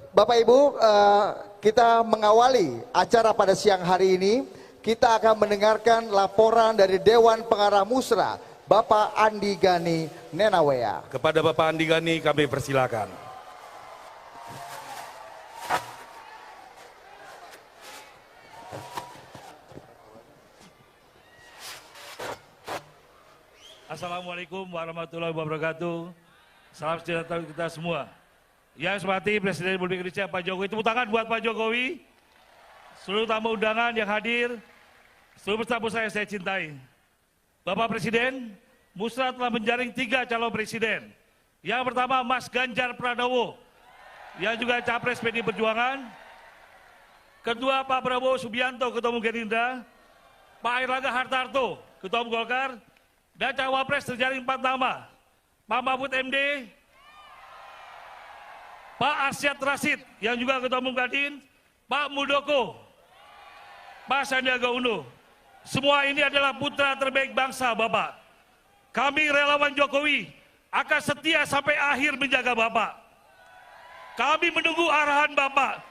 Bapak Ibu, kita mengawali acara pada siang hari ini. Kita akan mendengarkan laporan dari Dewan Pengarah Musra, Bapak Andi Gani Nenawea. Kepada Bapak Andi Gani kami persilakan. Assalamualaikum warahmatullahi wabarakatuh. Salam sejahtera kita semua. Yang saya hormati Presiden Republik Indonesia Pak Jokowi, tepuk tangan buat Pak Jokowi. Seluruh tamu undangan yang hadir, seluruh peserta musra yang saya cintai. Bapak Presiden, Musra telah menjaring 3 calon presiden. Yang pertama Mas Ganjar Pranowo, yang juga Capres PDI Perjuangan. Kedua Pak Prabowo Subianto, Ketua Umum Gerindra. Pak Airlangga Hartarto, Ketua Umum Golkar. Dan Cawapres terjaring 4 nama. Pak Mahfud MD, Pak Arsyad Rashid, yang juga Ketua Umum Kadin, Pak Muldoko, Pak Sandiaga Uno. Semua ini adalah putra terbaik bangsa, Bapak. Kami relawan Jokowi akan setia sampai akhir menjaga Bapak. Kami menunggu arahan Bapak.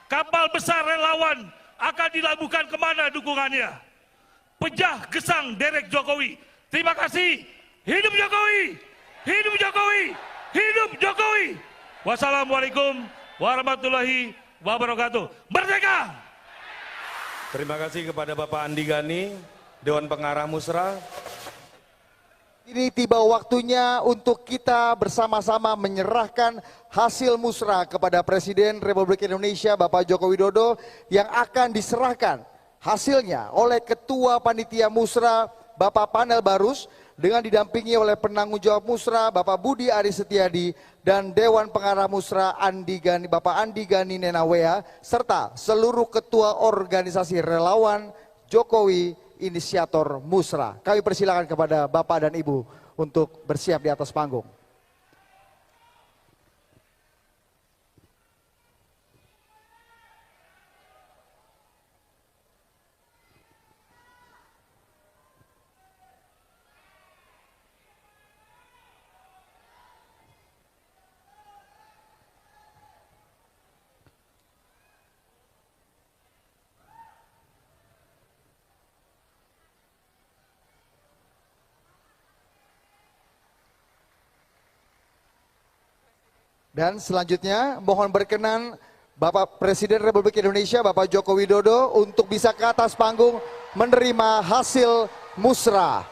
Kapal besar relawan akan dilabuhkan kemana dukungannya. Pejah gesang derek Jokowi. Terima kasih. Hidup Jokowi! Hidup Jokowi! Hidup Jokowi! Wassalamualaikum warahmatullahi wabarakatuh. Merdeka! Terima kasih kepada Bapak Andi Gani, Dewan Pengarah Musra. Ini tiba waktunya untuk kita bersama-sama menyerahkan hasil musra kepada Presiden Republik Indonesia Bapak Joko Widodo yang akan diserahkan hasilnya oleh Ketua Panitia Musra Bapak Panel Barus dengan didampingi oleh penanggung jawab musra Bapak Budi Aris Setiadi dan Dewan Pengarah Musra Bapak Andi Gani Nenawea serta seluruh ketua organisasi relawan Jokowi inisiator musra. Kami persilakan kepada Bapak dan Ibu untuk bersiap di atas panggung. Dan selanjutnya mohon berkenan Bapak Presiden Republik Indonesia Bapak Joko Widodo untuk bisa ke atas panggung menerima hasil musra.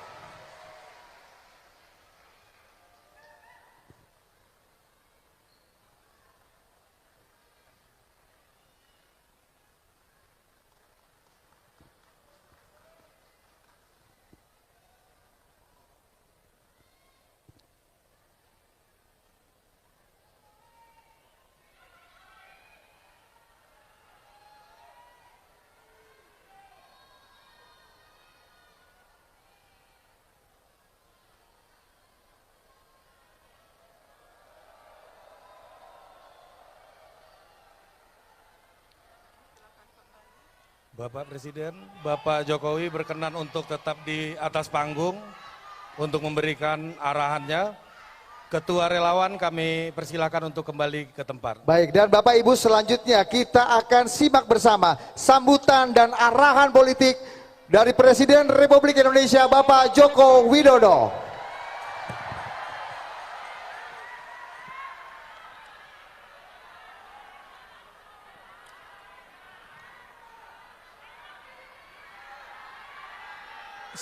Bapak Presiden, Bapak Jokowi berkenan untuk tetap di atas panggung untuk memberikan arahannya. Ketua relawan kami persilakan untuk kembali ke tempat. Baik, dan Bapak Ibu selanjutnya kita akan simak bersama sambutan dan arahan politik dari Presiden Republik Indonesia Bapak Joko Widodo.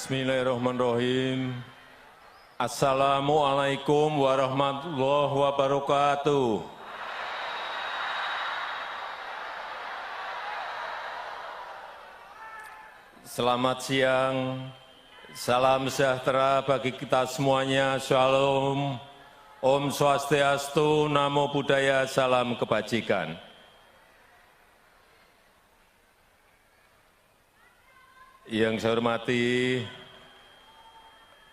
Bismillahirrahmanirrahim. Assalamualaikum warahmatullahi wabarakatuh. Selamat siang, salam sejahtera bagi kita semuanya, shalom, Om Swastiastu, Namo Buddhaya, salam kebajikan. Yang saya hormati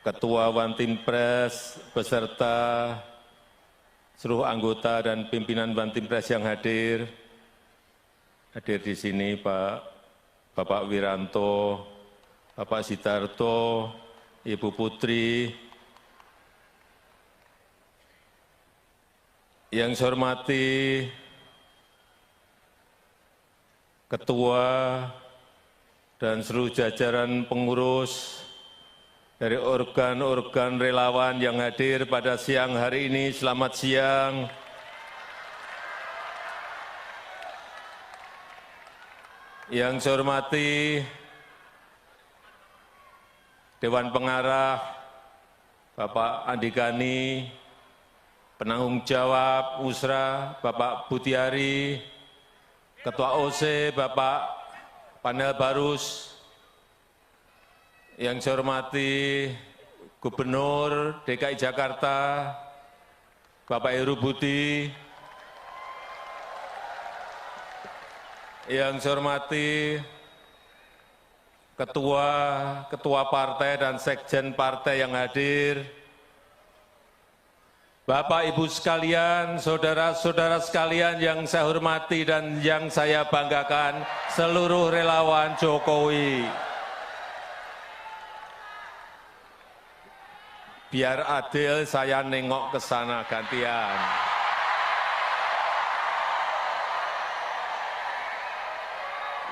Ketua Wantimpres beserta seluruh anggota dan pimpinan Wantimpres yang hadir di sini Bapak Wiranto, Bapak Sidarto, Ibu Putri. Yang saya hormati ketua, dan seluruh jajaran pengurus dari organ-organ relawan yang hadir pada siang hari ini. Selamat siang. Yang saya hormati Dewan Pengarah, Bapak Andi Gani, penanggung jawab Musra, Bapak Butiari, Ketua OC, Bapak Panel Barus, yang saya hormati Gubernur DKI Jakarta, Bapak Heru Budi, yang saya hormati ketua partai dan sekjen partai yang hadir, Bapak Ibu sekalian, saudara-saudara sekalian yang saya hormati dan yang saya banggakan, seluruh relawan Jokowi. Biar adil, saya nengok ke sana gantian.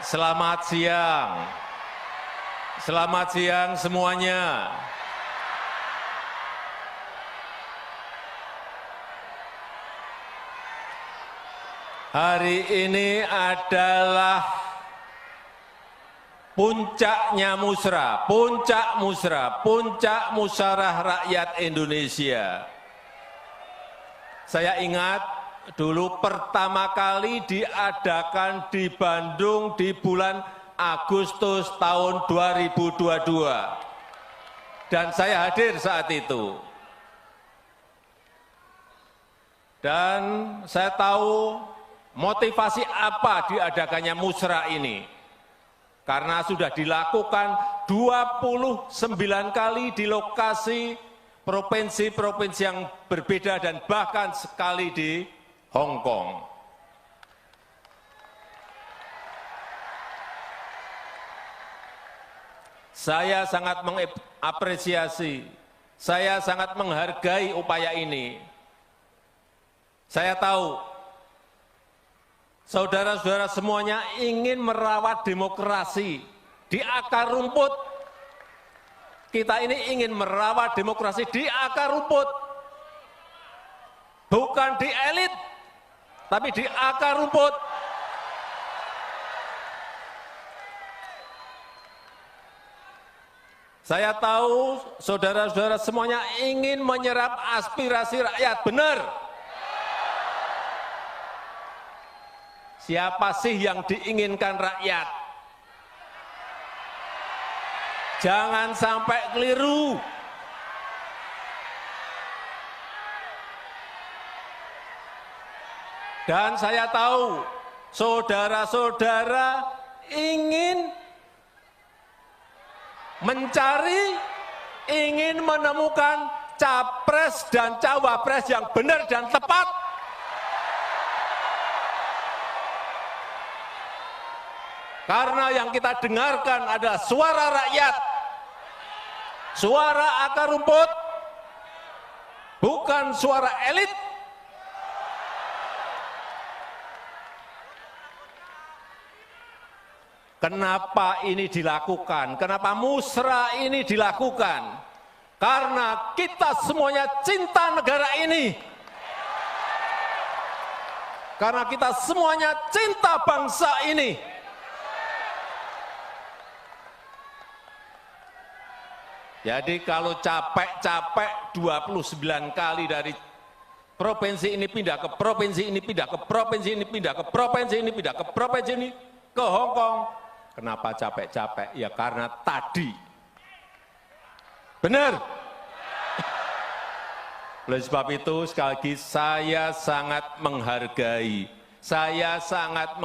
Selamat siang. Selamat siang semuanya. Hari ini adalah puncaknya musra, puncak musyawarah rakyat Indonesia. Saya ingat dulu pertama kali diadakan di Bandung di bulan Agustus tahun 2022. Dan saya hadir saat itu. Dan saya tahu motivasi apa diadakannya musra ini. Karena sudah dilakukan 29 kali di lokasi provinsi-provinsi yang berbeda dan bahkan sekali di Hong Kong. Saya sangat mengapresiasi, saya sangat menghargai upaya ini. Saya tahu saudara-saudara semuanya ingin merawat demokrasi di akar rumput. Kita ini ingin merawat demokrasi di akar rumput. Bukan di elit, tapi di akar rumput. Saya tahu saudara-saudara semuanya ingin menyerap aspirasi rakyat, benar. Siapa sih yang diinginkan rakyat? Jangan sampai keliru. Dan saya tahu saudara-saudara ingin mencari, ingin menemukan capres dan cawapres yang benar dan tepat. Karena yang kita dengarkan adalah suara rakyat, suara akar rumput, bukan suara elit. Kenapa ini dilakukan? Kenapa musra ini dilakukan? Karena kita semuanya cinta negara ini. Karena kita semuanya cinta bangsa ini. Jadi kalau capek-capek 29 kali dari provinsi ini pindah ke provinsi ini, pindah ke provinsi ini, pindah ke provinsi ini, pindah ke provinsi ini, ke Hong Kong. Kenapa capek-capek? Ya karena tadi. Benar. Oleh sebab itu sekali lagi saya sangat menghargai, saya sangat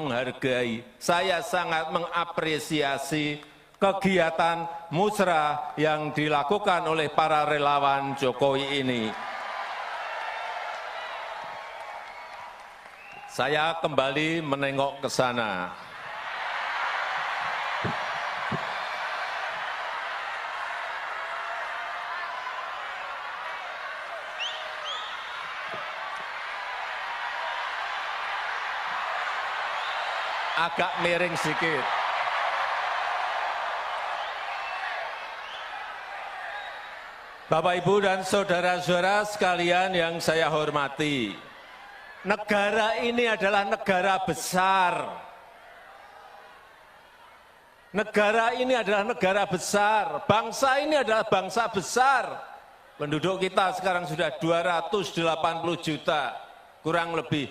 mengapresiasi kegiatan musra yang dilakukan oleh para relawan Jokowi ini. Saya kembali menengok ke sana. agak miring sedikit. Bapak, Ibu, dan saudara-saudara sekalian yang saya hormati, negara ini adalah negara besar. Negara ini adalah negara besar, bangsa ini adalah bangsa besar. Penduduk kita sekarang sudah 280 juta, kurang lebih.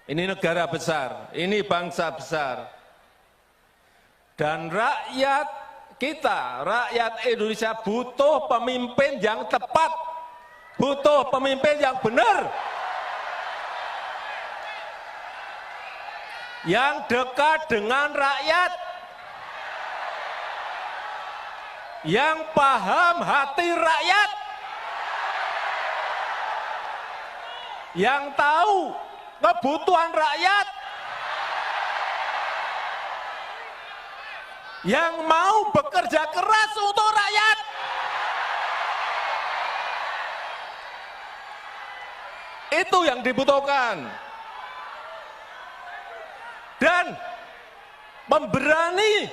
Ini negara besar, ini bangsa besar. Dan rakyat kita, rakyat Indonesia butuh pemimpin yang tepat, butuh pemimpin yang benar, yang dekat dengan rakyat, yang paham hati rakyat, yang tahu kebutuhan rakyat, yang mau bekerja keras untuk rakyat. Itu yang dibutuhkan. Dan pemberani,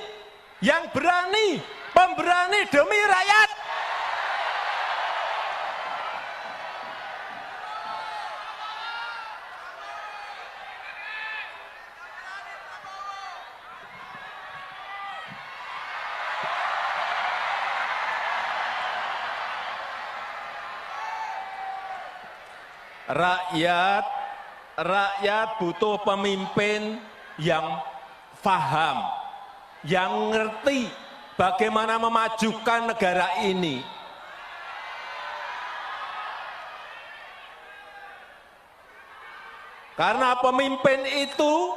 yang berani, pemberani demi rakyat. Rakyat butuh pemimpin yang paham, yang ngerti bagaimana memajukan negara ini. Karena pemimpin itu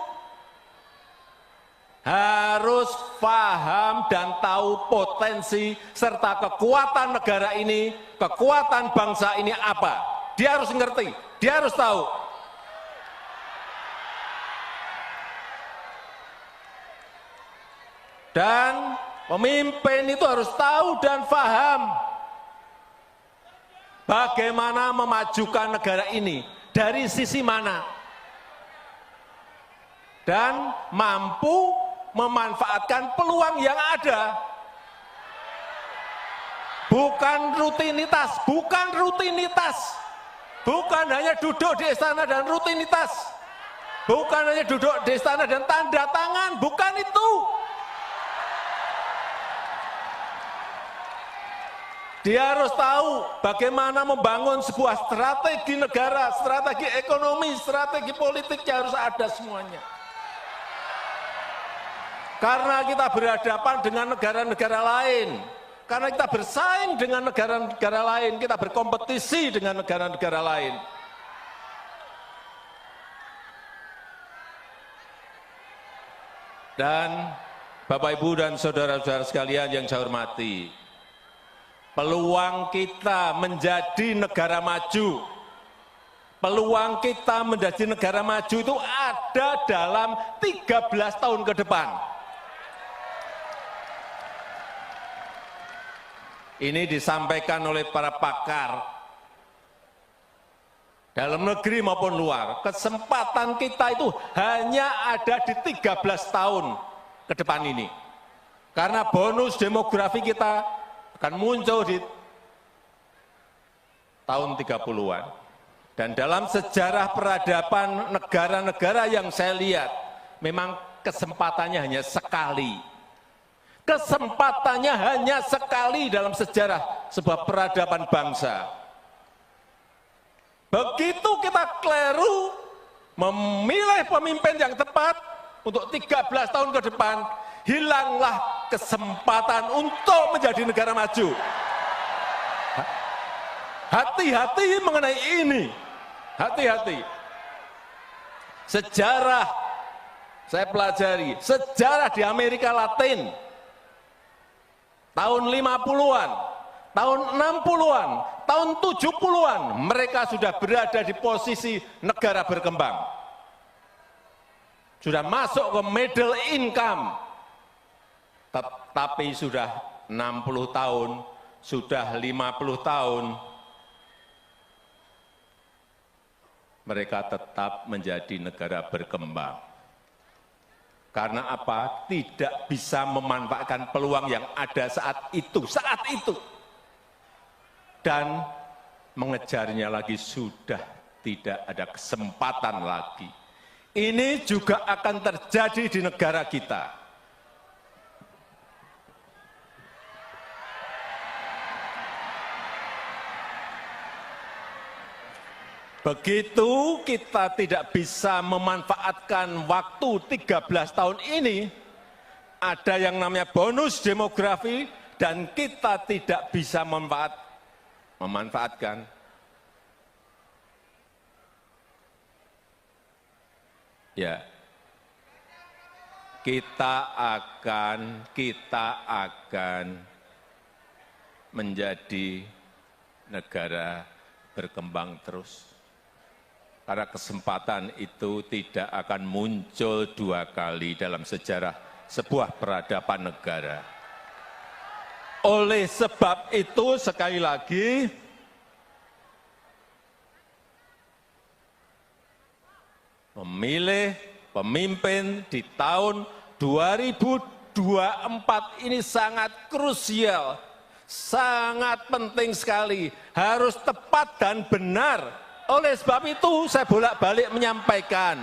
harus paham dan tahu potensi serta kekuatan negara ini, kekuatan bangsa ini apa. Dia harus ngerti, dia harus tahu. Dan pemimpin itu harus tahu dan paham bagaimana memajukan negara ini, dari sisi mana. Dan mampu memanfaatkan peluang yang ada. Bukan rutinitas, bukan rutinitas. Bukan hanya duduk di istana dan rutinitas. Bukan hanya duduk di istana dan tanda tangan, bukan itu. Dia harus tahu bagaimana membangun sebuah strategi negara, strategi ekonomi, strategi politiknya harus ada semuanya. Karena kita berhadapan dengan negara-negara lain, karena kita bersaing dengan negara-negara lain, kita berkompetisi dengan negara-negara lain. Dan Bapak, Ibu, dan saudara-saudara sekalian yang saya hormati, peluang kita menjadi negara maju, peluang kita menjadi negara maju itu ada dalam 13 tahun ke depan. Ini disampaikan oleh para pakar dalam negeri maupun luar. Kesempatan kita itu hanya ada di 13 tahun ke depan ini. Karena bonus demografi kita akan muncul di tahun 30-an. Dan dalam sejarah peradaban negara-negara yang saya lihat, memang kesempatannya hanya sekali. Kesempatannya hanya sekali dalam sejarah sebuah peradaban bangsa. Begitu kita keliru memilih pemimpin yang tepat untuk 13 tahun ke depan, hilanglah kesempatan untuk menjadi negara maju. Hati-hati mengenai ini, hati-hati. Sejarah, saya pelajari, sejarah di Amerika Latin, tahun 50-an, tahun 60-an, tahun 70-an, mereka sudah berada di posisi negara berkembang. Sudah masuk ke middle income. Tapi sudah 60 tahun, sudah 50 tahun, mereka tetap menjadi negara berkembang. Karena apa? Tidak bisa memanfaatkan peluang yang ada saat itu. Dan mengejarnya lagi sudah tidak ada kesempatan lagi. Ini juga akan terjadi di negara kita. Begitu kita tidak bisa memanfaatkan waktu 13 tahun ini, ada yang namanya bonus demografi, dan kita tidak bisa memanfaatkan. Ya, kita akan menjadi negara berkembang terus. Karena kesempatan itu tidak akan muncul dua kali dalam sejarah sebuah peradaban negara. Oleh sebab itu, sekali lagi, memilih pemimpin di tahun 2024 ini sangat krusial, sangat penting sekali, harus tepat dan benar. Oleh sebab itu saya bolak-balik menyampaikan,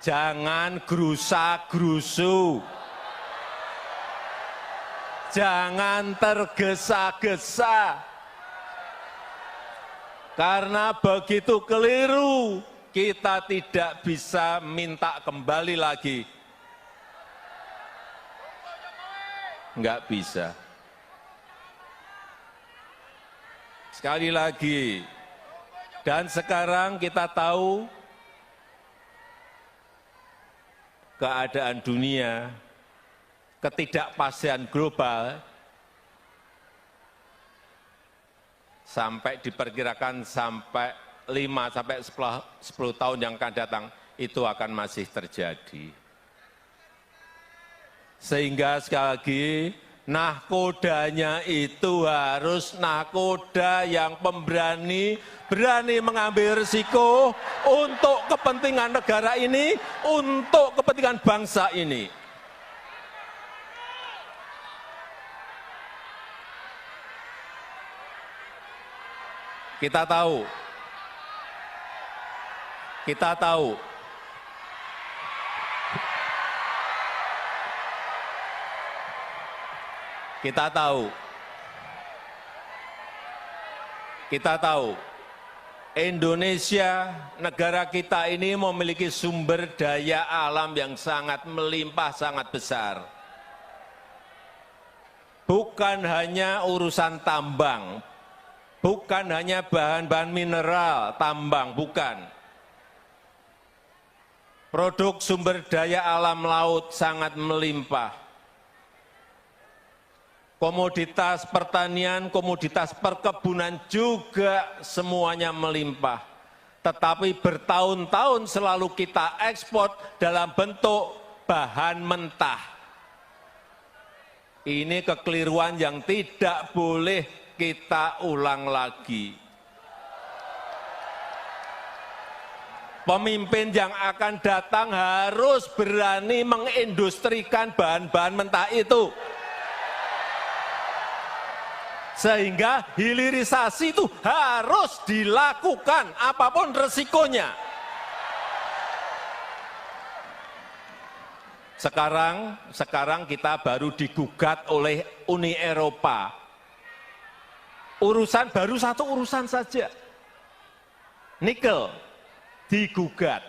jangan gerusa-gerusu, jangan tergesa-gesa, karena begitu keliru kita tidak bisa minta kembali lagi, nggak bisa. Sekali lagi, dan sekarang kita tahu keadaan dunia, ketidakpastian global, sampai diperkirakan sampai 5-10 tahun yang akan datang, itu akan masih terjadi. Sehingga sekali lagi, nahkodanya itu harus nahkoda yang pemberani, berani mengambil risiko untuk kepentingan negara ini, untuk kepentingan bangsa ini. Kita tahu Indonesia, negara kita ini memiliki sumber daya alam yang sangat melimpah, sangat besar. Bukan hanya urusan tambang, bukan hanya bahan-bahan mineral, tambang, bukan. Produk sumber daya alam laut sangat melimpah. Komoditas pertanian, komoditas perkebunan juga semuanya melimpah. Tetapi bertahun-tahun selalu kita ekspor dalam bentuk bahan mentah. Ini kekeliruan yang tidak boleh kita ulang lagi. Pemimpin yang akan datang harus berani mengindustrikan bahan-bahan mentah itu. Sehingga hilirisasi itu harus dilakukan apapun resikonya. Sekarang kita baru digugat oleh Uni Eropa. Baru satu urusan saja. Nikel digugat.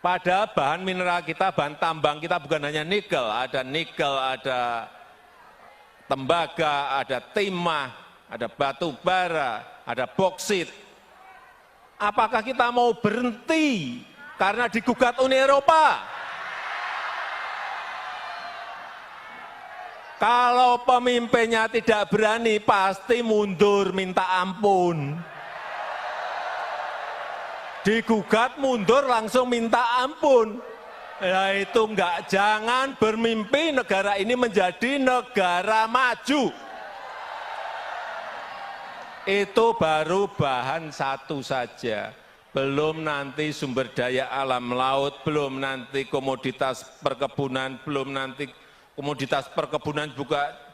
Padahal bahan mineral kita, bahan tambang kita bukan hanya nikel, ada tembaga, ada timah, ada batu bara, ada boksit. Apakah kita mau berhenti karena digugat Uni Eropa? Kalau pemimpinnya tidak berani, pasti mundur minta ampun. Digugat mundur langsung minta ampun. Ya itu enggak, jangan bermimpi negara ini menjadi negara maju. Itu baru bahan satu saja. Belum nanti sumber daya alam laut, belum nanti komoditas perkebunan, belum nanti komoditas perkebunan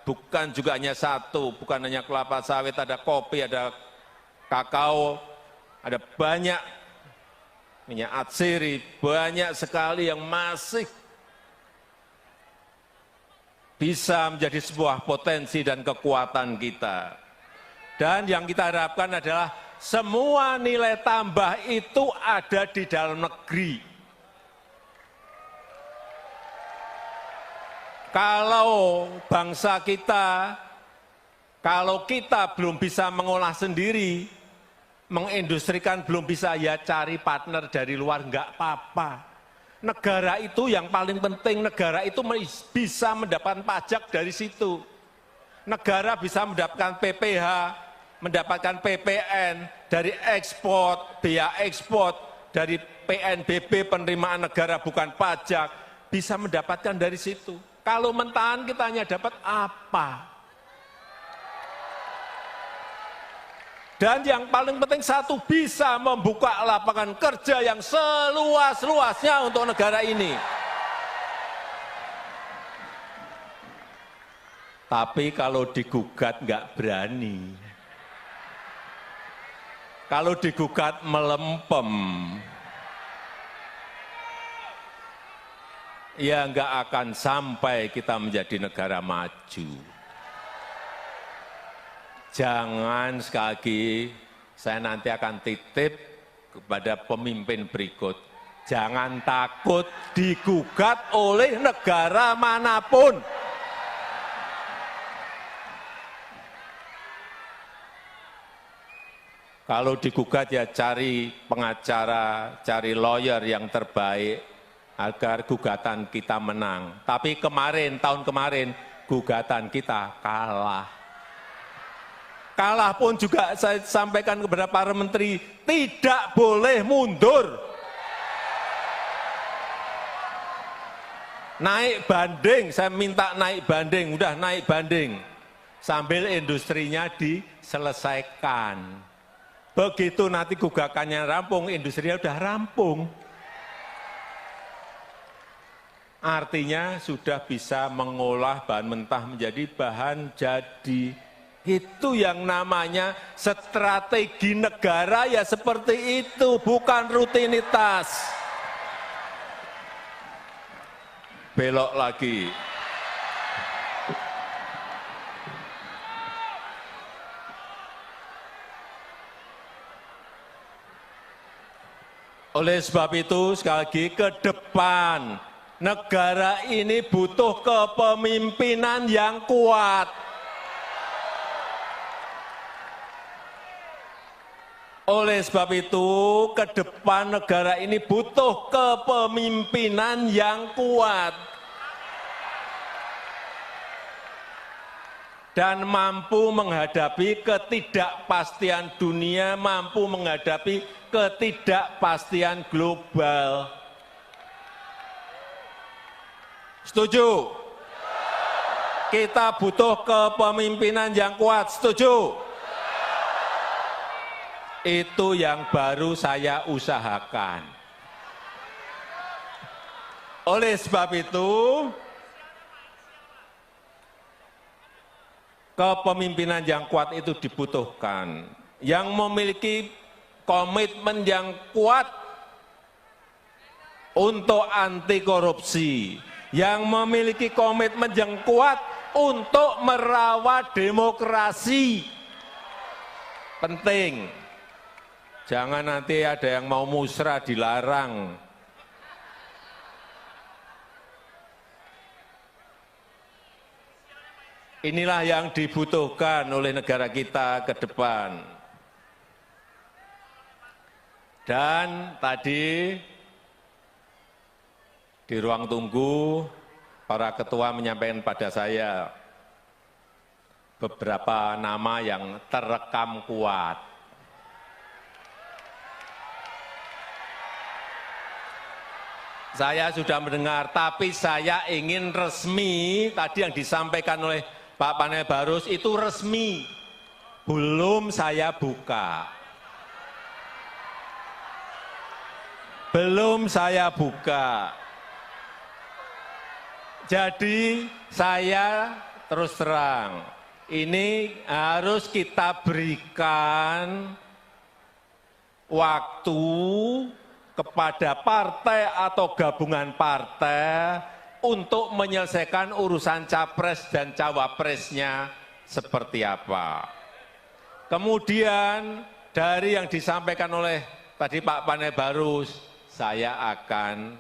bukan juga hanya satu, bukan hanya kelapa sawit, ada kopi, ada kakao, ada banyak minyak atsiri, banyak sekali yang masih bisa menjadi sebuah potensi dan kekuatan kita. Dan yang kita harapkan adalah semua nilai tambah itu ada di dalam negeri. Kalau bangsa kita, kalau kita belum bisa mengolah sendiri, mengindustrikan belum bisa, ya cari partner dari luar, enggak apa-apa. Negara itu yang paling penting, negara itu bisa mendapatkan pajak dari situ. Negara bisa mendapatkan PPh, mendapatkan PPN, dari ekspor, biaya ekspor, dari PNBB penerimaan negara bukan pajak, bisa mendapatkan dari situ. Kalau mentahan kita hanya dapat apa? Dan yang paling penting satu, bisa membuka lapangan kerja yang seluas-luasnya untuk negara ini. Tapi kalau digugat nggak berani. Kalau digugat melempem. Ya nggak akan sampai kita menjadi negara maju. Jangan, sekali lagi, saya nanti akan titip kepada pemimpin berikut. Jangan takut digugat oleh negara manapun. Kalau digugat ya cari pengacara, cari lawyer yang terbaik agar gugatan kita menang. Tapi kemarin, tahun kemarin, gugatan kita kalah. Kalah pun juga saya sampaikan kepada para menteri, tidak boleh mundur. Naik banding, saya minta naik banding, udah naik banding. Sambil industrinya diselesaikan. Begitu nanti gugakannya rampung, industrinya udah rampung. Artinya sudah bisa mengolah bahan mentah menjadi bahan jadi. Itu yang namanya strategi negara, ya seperti itu, bukan rutinitas. Belok lagi. Oleh sebab itu, sekali lagi, ke depan negara ini butuh kepemimpinan yang kuat. Oleh sebab itu, ke depan negara ini butuh kepemimpinan yang kuat. Dan mampu menghadapi ketidakpastian dunia, mampu menghadapi ketidakpastian global. Setuju? Kita butuh kepemimpinan yang kuat, setuju? Itu yang baru saya usahakan. Oleh sebab itu, kepemimpinan yang kuat itu dibutuhkan. Yang memiliki komitmen yang kuat untuk anti korupsi, yang memiliki komitmen yang kuat untuk merawat demokrasi. Penting. Jangan nanti ada yang mau musrah dilarang. Inilah yang dibutuhkan oleh negara kita ke depan. Dan tadi di ruang tunggu, para ketua menyampaikan pada saya beberapa nama yang terekam kuat. Saya sudah mendengar, tapi saya ingin resmi, tadi yang disampaikan oleh Pak Panel Barus itu resmi. Belum saya buka. Belum saya buka. Jadi saya terus terang, ini harus kita berikan waktu kepada partai atau gabungan partai untuk menyelesaikan urusan capres dan cawapresnya seperti apa. Kemudian dari yang disampaikan oleh tadi Pak Panai Barus, saya akan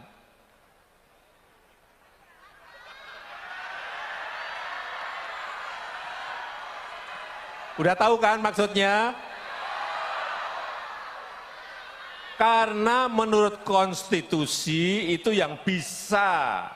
udah tahu kan maksudnya? Karena menurut konstitusi itu yang bisa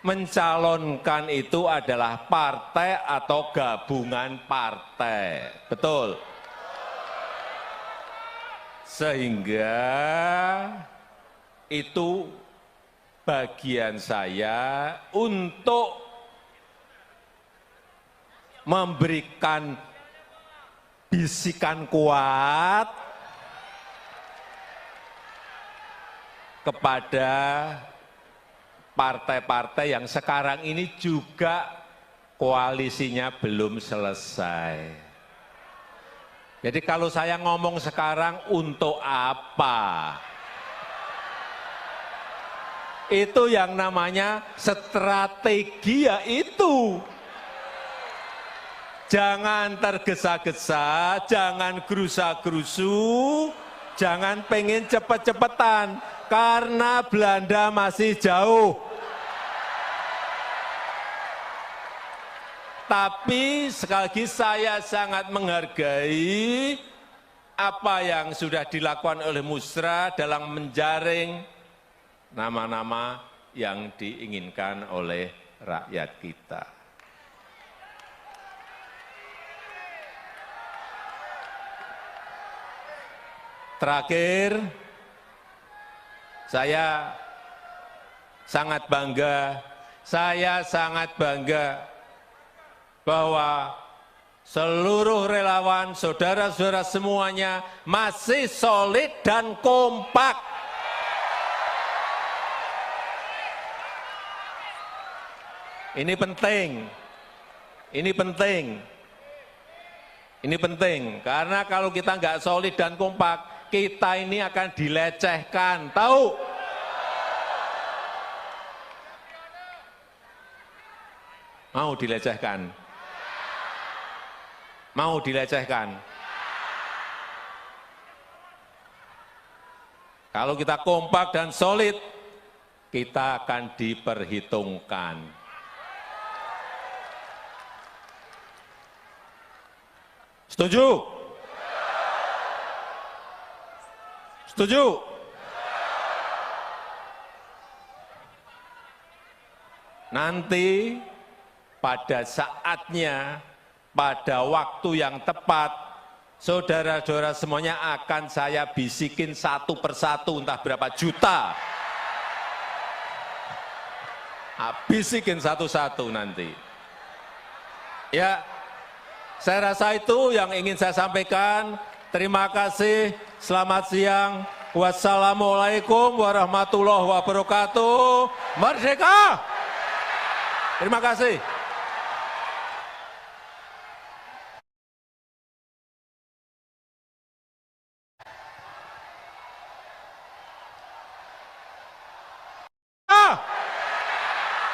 mencalonkan itu adalah partai atau gabungan partai. Betul? Sehingga itu bagian saya untuk memberikan bisikan kuat kepada partai-partai yang sekarang ini juga koalisinya belum selesai. Jadi kalau saya ngomong sekarang untuk apa? Itu yang namanya strategi, ya itu. Jangan tergesa-gesa, jangan gerusa-gerusu, jangan pengen cepet-cepetan, karena Belanda masih jauh. Tapi sekali lagi saya sangat menghargai apa yang sudah dilakukan oleh Musra dalam menjaring nama-nama yang diinginkan oleh rakyat kita. Terakhir, saya sangat bangga bahwa seluruh relawan, saudara-saudara semuanya masih solid dan kompak. Ini penting, karena kalau kita nggak solid dan kompak, kita ini akan dilecehkan, tahu? Mau dilecehkan? Mau dilecehkan? Kalau kita kompak dan solid, kita akan diperhitungkan. Setuju? Setuju? Nanti pada saatnya, pada waktu yang tepat, saudara-saudara semuanya akan saya bisikin satu persatu, entah berapa juta. Bisikin satu-satu nanti. Ya, saya rasa itu yang ingin saya sampaikan. Terima kasih, selamat siang. Wassalamualaikum warahmatullahi wabarakatuh. Merdeka! Terima kasih.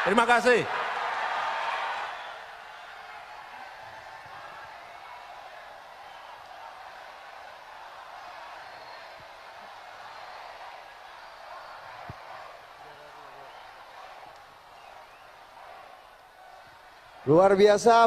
Terima kasih. Luar biasa.